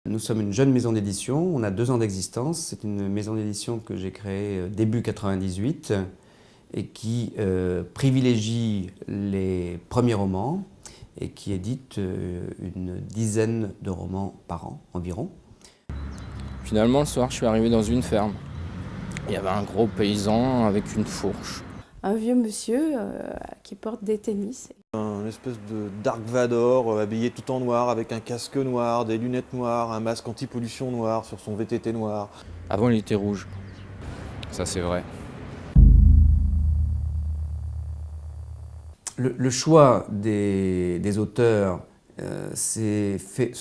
Nous sommes une jeune maison d'édition, on a 2 ans d'existence. C'est une maison d'édition que j'ai créée début 98 et qui privilégie les premiers romans et qui édite une dizaine de romans par an environ. Finalement, le soir, je suis arrivé dans une ferme. Il y avait un gros paysan avec une fourche. Un vieux monsieur qui porte des tennis. Un espèce de Dark Vador habillé tout en noir avec un casque noir, des lunettes noires, un masque anti-pollution noir sur son VTT noir. Avant, il était rouge. Ça, c'est vrai. Le choix des auteurs se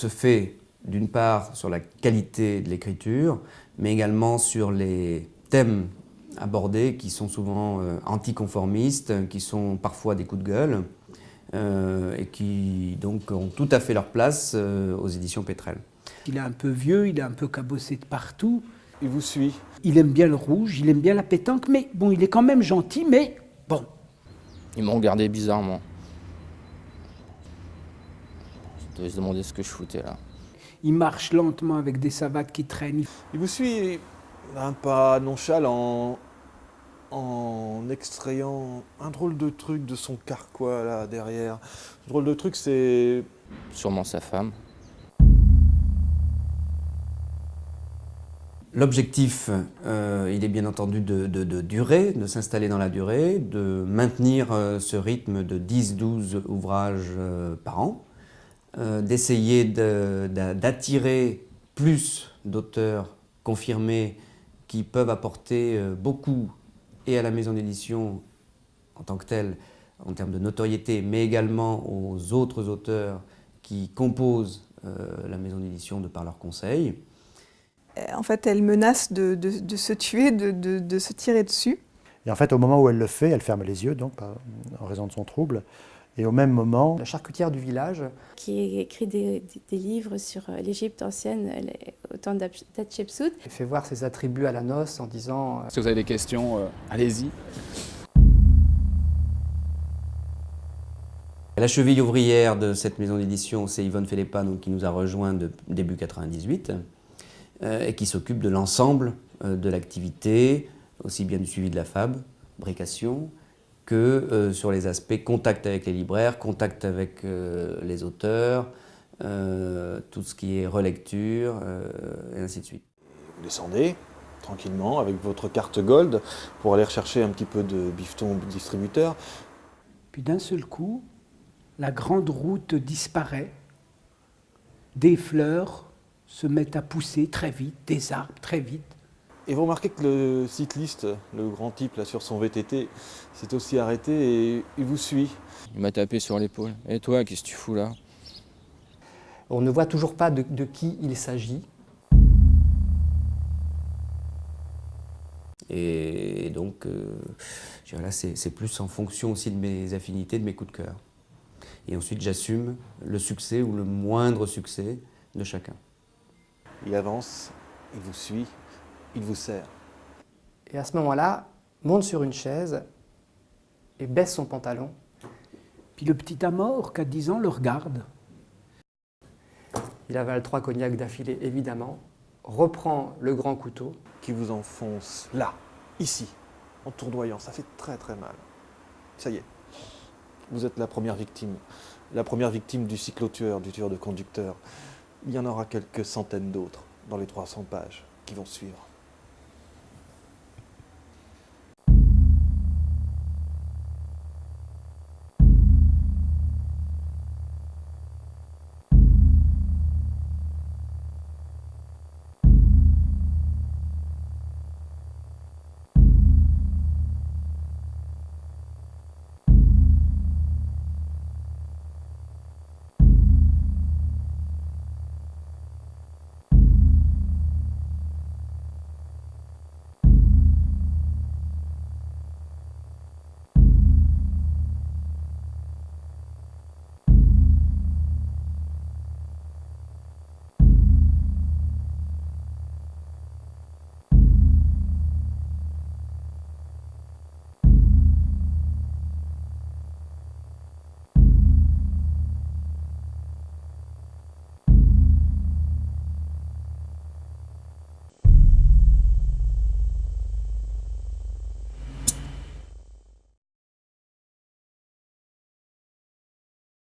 fait d'une part sur la qualité de l'écriture, mais également sur les thèmes abordés qui sont souvent anticonformistes, qui sont parfois des coups de gueule et qui donc ont tout à fait leur place aux éditions Pétrel. Il est un peu vieux, il est un peu cabossé de partout. Il vous suit. Il aime bien le rouge, il aime bien la pétanque, mais bon, il est quand même gentil, mais bon. Ils m'ont regardé bizarrement. Je devais se demander ce que je foutais là. Il marche lentement avec des savates qui traînent. Il vous suit d'un pas nonchalant en extrayant un drôle de truc de son carquois là derrière. Ce drôle de truc, c'est... Sûrement sa femme. L'objectif, il est bien entendu de durer, de s'installer dans la durée, de maintenir ce rythme de 10-12 ouvrages par an, d'essayer d'attirer plus d'auteurs confirmés qui peuvent apporter beaucoup et à la maison d'édition en tant que telle, en termes de notoriété, mais également aux autres auteurs qui composent la maison d'édition de par leurs conseils. En fait, elle menace de se tuer, de se tirer dessus. Et en fait, au moment où elle le fait, elle ferme les yeux, donc, en raison de son trouble. Et au même moment, la charcutière du village, Qui écrit des livres sur l'Égypte ancienne au temps d'Hatshepsut. fait voir ses attributs à la noce en disant Si vous avez des questions, allez-y. La cheville ouvrière de cette maison d'édition, c'est Yvonne Félépa, donc, qui nous a rejoint début 98 et qui s'occupe de l'ensemble de l'activité, aussi bien du suivi de la fabrication que sur les aspects contact avec les libraires, contact avec les auteurs, tout ce qui est relecture et ainsi de suite. Vous descendez tranquillement avec votre carte Gold pour aller rechercher un petit peu de bifton distributeur. Puis d'un seul coup, la grande route disparaît, des fleurs se mettent à pousser très vite, des arbres très vite. Et vous remarquez que le cycliste, le grand type là sur son VTT, s'est aussi arrêté et il vous suit. Il m'a tapé sur l'épaule. Et toi, qu'est-ce que tu fous là? on ne voit toujours pas de qui il s'agit. Et donc, je dirais là, c'est plus en fonction aussi de mes affinités, de mes coups de cœur. Et ensuite, j'assume le succès ou le moindre succès de chacun. Il avance, il vous suit, il vous serre. Et à ce moment-là, monte sur une chaise et baisse son pantalon. Puis le petit Amor, qui a 10 ans, le regarde. Il avale 3 cognacs d'affilée, évidemment, reprend le grand couteau. Qui vous enfonce là, ici, en tournoyant. Ça fait très très mal. Ça y est, vous êtes la première victime du cyclotueur, du tueur de conducteurs. Il y en aura quelques centaines d'autres dans les 300 pages qui vont suivre.